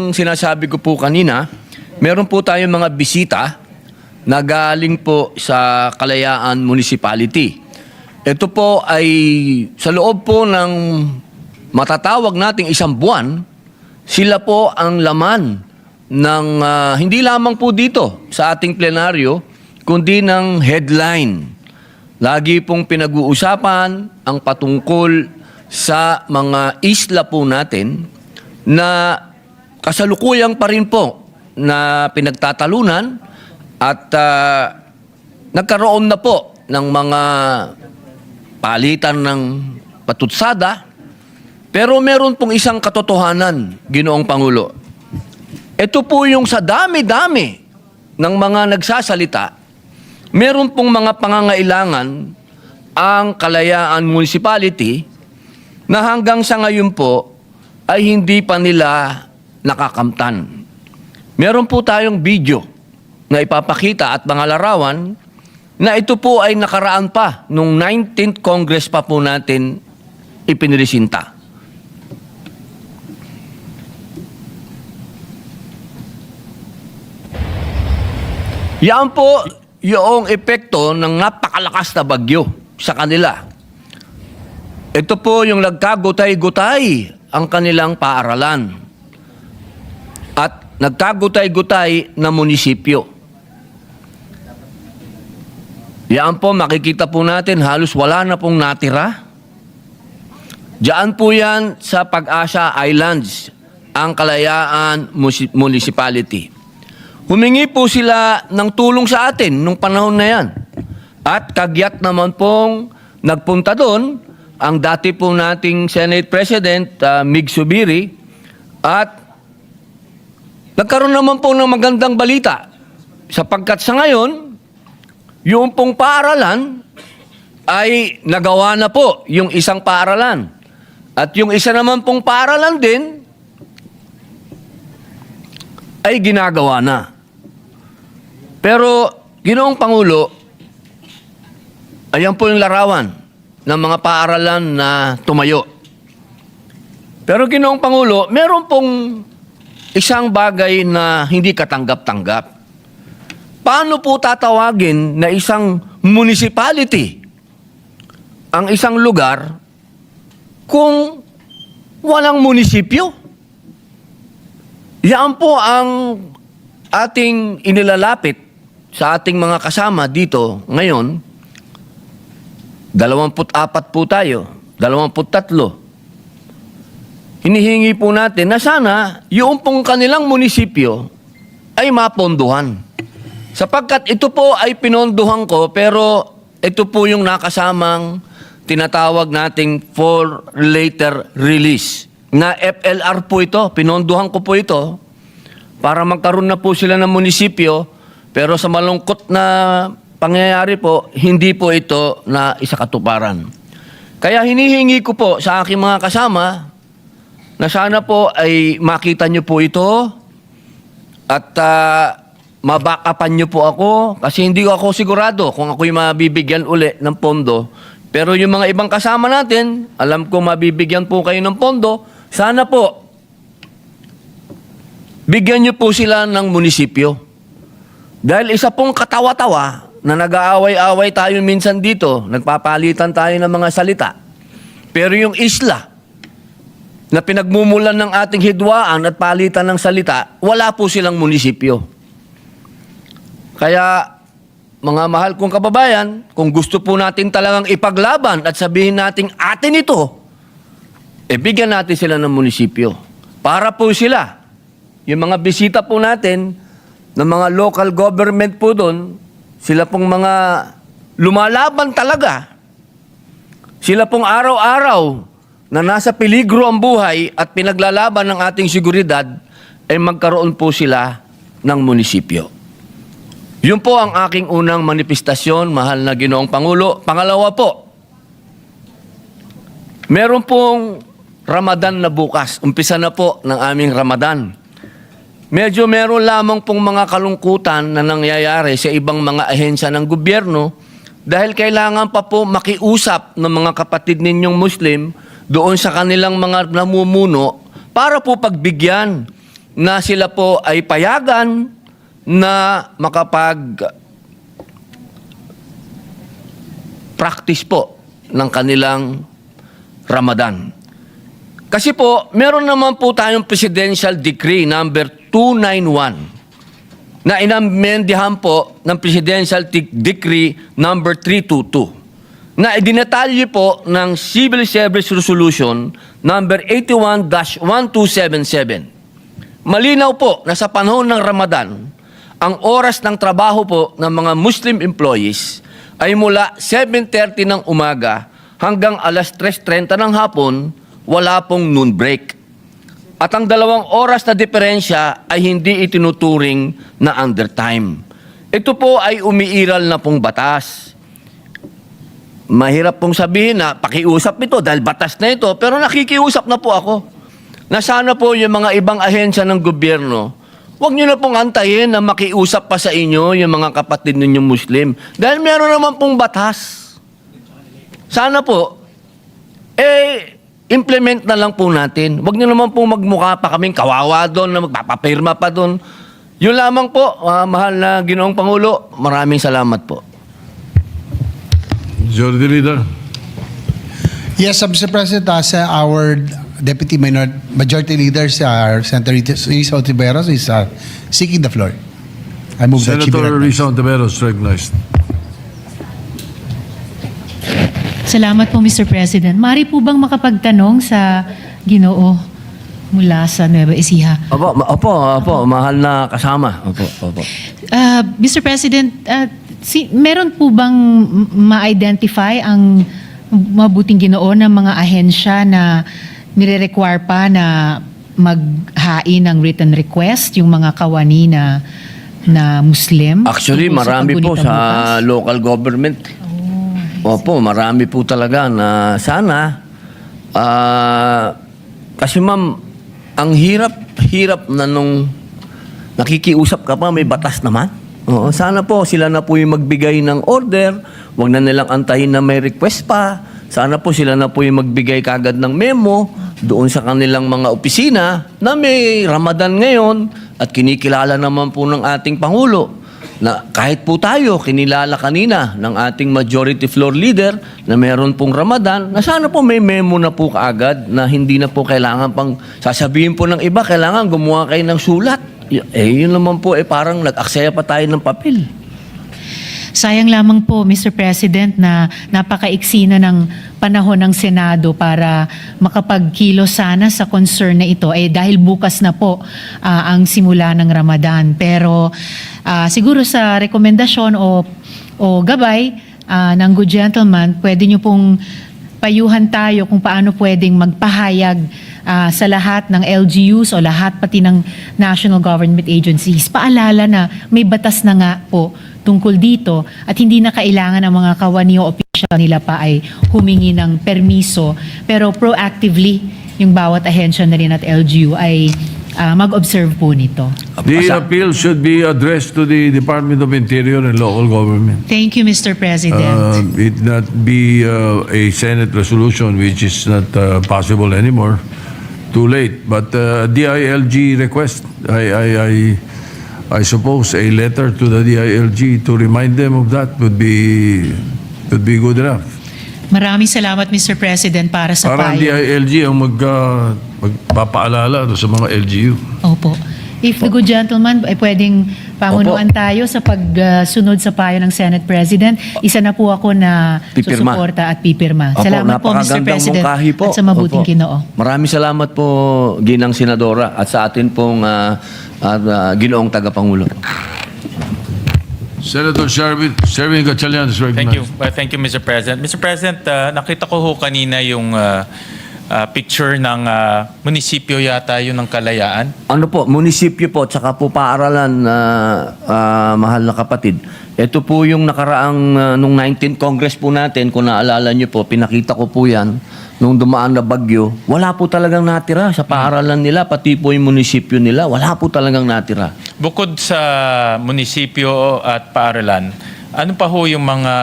ang sinasabi ko po kanina, meron po tayong mga bisita na galing po sa Kalayaan Municipality. Ito po ay sa loob po ng matatawag nating isang buwan, sila po ang laman ng hindi lamang po dito sa ating plenaryo, kundi ng headline. Lagi pong pinag-uusapan ang patungkol sa mga isla po natin na kasalukuyang pa rin po na pinagtatalunan at nagkaroon na po ng mga palitan ng patutsada. Pero meron pong isang katotohanan, Ginoong Pangulo. Ito po yung sa dami-dami ng mga nagsasalita, meron pong mga pangangailangan ang Kalayaan Municipality na hanggang sa ngayon po ay hindi pa nila nakakamtan. Meron po tayong video na ipapakita at mga larawan na ito po ay nakaraan pa nung 19th Congress pa po natin ipinresinta. Yan po yung epekto ng napakalakas na bagyo sa kanila. Ito po yung nagkagutay-gutay ang kanilang paaralan at nagkagutay-gutay na munisipyo. Yan po, makikita po natin halos wala na pong natira. Diyan po yan sa Pag-asa Islands, ang Kalayaan Municipality. Humingi po sila ng tulong sa atin nung panahon na yan. At kagyat naman pong nagpunta doon ang dati po nating Senate President Mig Zubiri at nagkaroon naman po ng magandang balita sapagkat sa ngayon, yung pong paaralan ay nagawa na po yung isang paaralan. At yung isa naman pong paaralan din ay ginagawa na. Pero, Ginoong Pangulo, ayan po yung larawan ng mga paaralan na tumayo. Pero, Ginoong Pangulo, meron pong isang bagay na hindi katanggap-tanggap. Paano po tatawagin na isang municipality ang isang lugar kung walang munisipyo? Yan po ang ating inilalapit sa ating mga kasama dito ngayon. 24 po tayo, 23. Hinihingi po natin na sana yung pong kanilang munisipyo ay mapondohan. Sapagkat ito po ay pinondohan ko, pero ito po yung nakasamang tinatawag nating for later release. Na FLR po ito, pinondohan ko po ito para magkaroon na po sila ng munisipyo, pero sa malungkot na pangyayari po, hindi po ito na isakatuparan. Kaya hinihingi ko po sa aking mga kasama na sana po ay makita nyo po ito at mabakapan nyo po ako kasi hindi ako sigurado kung ako'y mabibigyan uli ng pondo. Pero yung mga ibang kasama natin, alam ko mabibigyan po kayo ng pondo, sana po bigyan nyo po sila ng munisipyo. Dahil isa pong katawa-tawa na nag-aaway-away tayo minsan dito, nagpapalitan tayo ng mga salita. Pero yung isla na pinagmumulan ng ating hidwaan at palitan ng salita, wala po silang munisipyo. Kaya, mga mahal kong kababayan, kung gusto po natin talagang ipaglaban at sabihin natin atin ito, bigyan natin sila ng munisipyo. Para po sila, yung mga bisita po natin, ng mga local government po doon, sila pong mga lumalaban talaga. Sila pong araw-araw na nasa peligro ang buhay at pinaglalaban ng ating seguridad, ay magkaroon po sila ng munisipyo. Yun po ang aking unang manifestasyon, mahal na Ginoong Pangulo. Pangalawa po, meron pong Ramadan na bukas. Umpisa na po ng aming Ramadan. Medyo meron lamang pong mga kalungkutan na nangyayari sa ibang mga ahensya ng gobyerno dahil kailangan pa po makiusap ng mga kapatid ninyong Muslim doon sa kanilang mga namumuno para po pagbigyan na sila po ay payagan na practice po ng kanilang Ramadan. Kasi po, meron naman po tayong Presidential Decree number 291 na inamendihan po ng Presidential Decree number 322 na idinatalye po ng Civil Service Resolution number 81-1277. Malinaw po na sa panahon ng Ramadan, ang oras ng trabaho po ng mga Muslim employees ay mula 7:30 ng umaga hanggang alas 3:30 ng hapon, wala pong noon break. At ang 2 oras na diferensya ay hindi itinuturing na undertime. Ito po ay umiiral na pong batas. Mahirap pong sabihin na pakiusap ito dahil batas na ito, pero nakikiusap na po ako. Na sana po yung mga ibang ahensya ng gobyerno, huwag nyo na pong antayin na makiusap pa sa inyo yung mga kapatid ninyong Muslim. Dahil meron naman pong batas. Sana po, implement na lang po natin. Huwag nyo naman pong magmukha pa kaming kawawa doon na magpapapirma pa doon. Yun lamang po, mahal na Ginoong Pangulo, maraming salamat po. Majority Leader. Yes, Mr. President, our Deputy Majority Leader, Senator Risa Ontiveros, is seeking the floor. I move that she be Senator recognized. Risa Ontiveros recognized. Salamat po, Mr. President. Mari po bang makapagtanong sa Ginoo mula sa Nueva Ecija? Opo, mahal na kasama. Opo. Mr. President, meron po bang ma-identify ang mabuting Ginoo ng mga ahensya na nire-require pa na maghain ng written request, yung mga kawani na Muslim? Actually, tungkol marami po paggunita sa bukas? local government. Opo, marami po talaga na sana. Kasi ma'am, ang hirap na nung nakikiusap ka pa, may batas naman. Oo, sana po sila na po yung magbigay ng order. Huwag na nilang antayin na may request pa. Sana po sila na po yung magbigay kagad ng memo doon sa kanilang mga opisina na may Ramadan ngayon at kinikilala naman po ng ating Pangulo na kahit po tayo kinilala kanina ng ating majority floor leader na meron pong Ramadan, na sana po may memo na po kaagad na hindi na po kailangan pang sasabihin po ng iba, kailangan gumawa kayo ng sulat. Yun naman po, parang nag-aksaya pa tayo ng papel. Sayang lamang po, Mr. President, na napakaiksi na ng panahon ng Senado para makapagkilo sana sa concern na ito. Dahil bukas na po ang simula ng Ramadan. Pero siguro sa rekomendasyon o gabay ng good gentleman, pwede nyo pong payuhan tayo kung paano pwedeng magpahayag sa lahat ng LGUs o lahat pati ng national government agencies. Paalala na may batas na nga po tungkol dito at hindi na kailangan ang mga kawani o official nila pa ay humingi ng permiso. Pero proactively, yung bawat ahensya na rin at LGU ay mag-observe po nito. The appeal should be addressed to the Department of Interior and local government. Thank you, Mr. President. It not be a Senate resolution which is not possible anymore. Too late. But DILG request, I suppose a letter to the DILG to remind them of that would be good enough. Maraming salamat, Mr. President, para sa Parang payo. DILG ang magpapaalala sa mga LGU. Opo. If the good gentleman ay pwedeng pamunuan tayo sa pagsunod sa payo ng Senate President, isa na po ako na Pipirma. susuporta at pipirma. Opo, Salamat po, Mr. napakagandang President, mungkahi po. at sa mabuting Opo. Ginoo. Maraming salamat po, Ginang Senadora, at sa atin pong Ginoong Tagapangulo. Senator Sherwin Gatchalian is recognized. Thank you. Thank you, Mr. President. Mr. President, nakita ko ho kanina yung picture ng munisipyo yata yun ng Kalayaan. Ano po, munisipyo po, tsaka po paaralan na mahal na kapatid. Ito po yung nakaraang, nung 19th Congress po natin, kung naalala nyo po, pinakita ko po yan, nung dumaan na bagyo, wala po talagang natira sa paaralan nila, pati po yung munisipyo nila, wala po talagang natira. Bukod sa munisipyo at paaralan, ano pa ho yung mga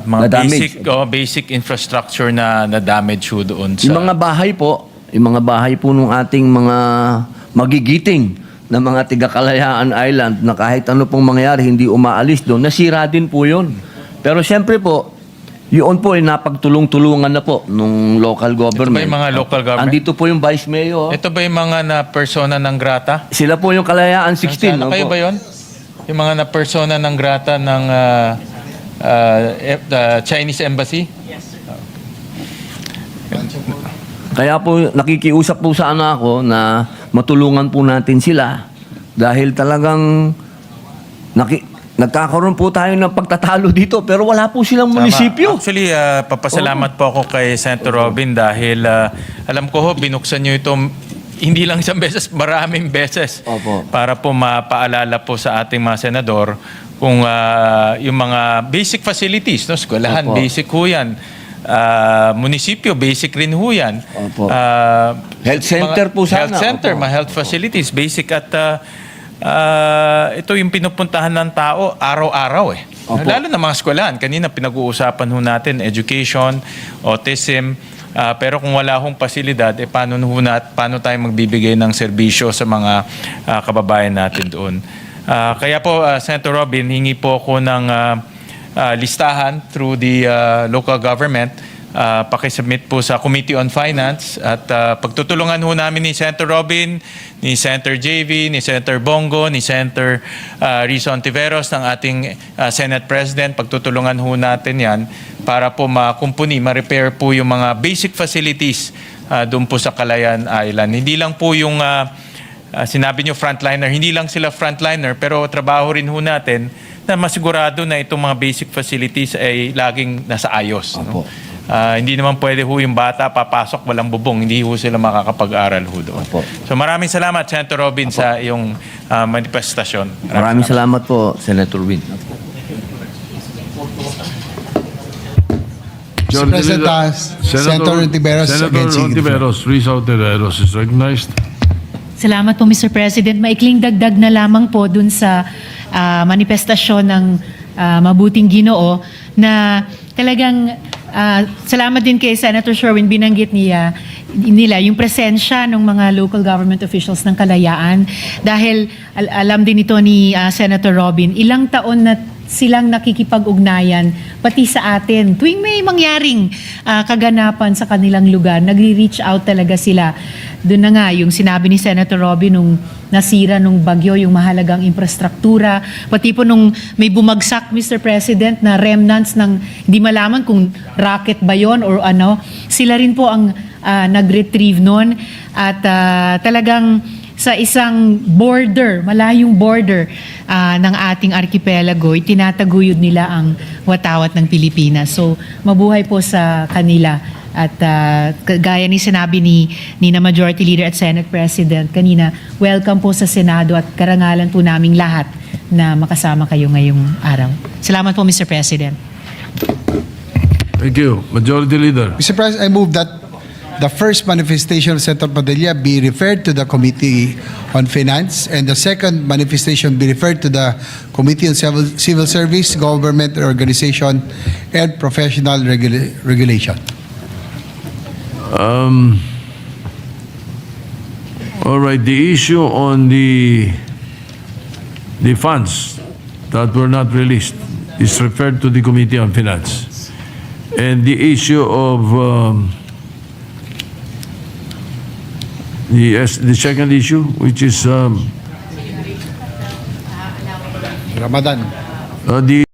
Na-damage. basic infrastructure na damage ho doon sa... Yung mga bahay po, ng ating mga magigiting ng mga tiga Kalayaan Island na kahit ano pong mangyari, hindi umaalis doon, nasira din po yun. Pero siyempre po, yun po ay napagtulong-tulungan na po nung local government. yung mga local government? Andito po yung Vice Mayor. Ito ba yung mga na persona ng grata? Sila po yung Kalayaan 16. Ano kayo opo. ba yon? Yung mga na persona ng grata ng Chinese Embassy? Kaya po nakikiusap po sana ako na matulungan po natin sila dahil talagang nagkakaroon po tayo ng pagtatalo dito pero wala po silang munisipyo. Actually, papasalamat po ako kay Senator Robin dahil alam ko ho, binuksan nyo ito hindi lang isang beses, maraming beses. Opo. Para po mapaalala po sa ating mga senador kung yung mga basic facilities, no? Eskwelahan, Opo. basic ho yan. Munisipyo, basic rin ho yan. Opo. Health center po sana. Health center, Opo. mga health facilities, basic at ito yung pinupuntahan ng tao araw-araw eh. Opo. Lalo na mga eskwelahan. Kanina pinag-uusapan ho natin, education, autism, pero kung wala hong pasilidad, paano tayo magbibigay ng serbisyo sa mga kababayan natin doon. Kaya po, Senator Robin, hingi po ako ng listahan through the local government. Pakisubmit po sa Committee on Finance at pagtutulungan ho namin ni Senator Robin, ni Senator JV, ni Senator Bongo, ni Senator Risa Ontiveros ng ating Senate President. Pagtutulungan ho natin yan para po makumpuni, ma-repair po yung mga basic facilities doon po sa Kalayaan Island. Hindi lang po yung sinabi nyo frontliner, hindi lang sila frontliner pero trabaho rin ho natin na masigurado na itong mga basic facilities ay laging nasa ayos. No? Hindi naman pwede ho yung bata papasok walang bubong, hindi ho sila makakapag-aral ho doon. Opo. So maraming salamat Senator Robin sa iyong manifestasyon. Maraming salamat po, Senator Win. Mr. President, Senator Ontiveros Senator against Sigrid. Ontiveros, Risa Ontiveros is recognized. Salamat po, Mr. President. Maikling dagdag na lamang po dun sa manifestasyon ng Mabuting Ginoo na talagang salamat din kay Senator Sherwin, binanggit nila yung presensya ng mga local government officials ng Kalayaan dahil alam din ito ni Senator Robin, ilang taon na silang nakikipag-ugnayan pati sa atin. Tuwing may mangyaring kaganapan sa kanilang lugar, nagre-reach out talaga sila. Doon na nga, yung sinabi ni Senator Robin nung nasira nung bagyo, yung mahalagang infrastruktura, pati po nung may bumagsak, Mr. President, na remnants ng, hindi malaman kung rocket ba yon or ano, sila rin po ang nag-retrieve nun at talagang sa isang border, malayong border ng ating archipelago, itinataguyod nila ang watawat ng Pilipinas. So, mabuhay po sa kanila. At gaya ni sinabi ni na Majority Leader at Senate President kanina, welcome po sa Senado at karangalan po naming lahat na makasama kayo ngayong araw. Salamat po, Mr. President. Thank you. Majority Leader. Mr. President, I move that the first manifestation of Senator Padilla be referred to the Committee on Finance and the second manifestation be referred to the Committee on Civil Service, Government Organization, and Professional Regulation. All right, the issue on the funds that were not released is referred to the Committee on Finance. And the issue of the second issue, which is Ramadan. the